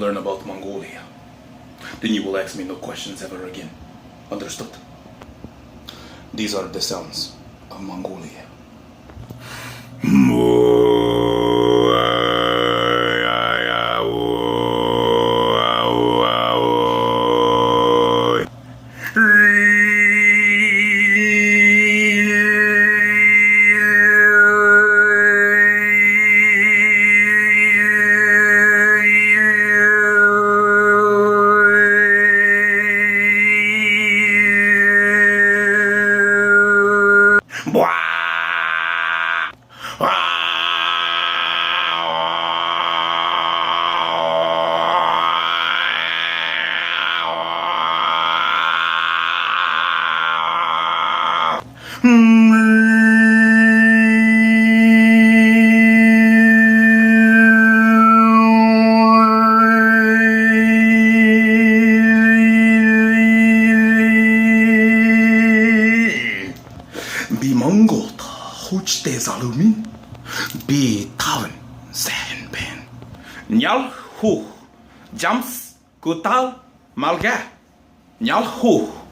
learn about Mongolia. Then you will ask me no questions ever again. Understood? These are the sounds of Mongolia. 비몽고타 호치대 자루민 비타운 센벤 냐후 잠스 구탈 말게 냐후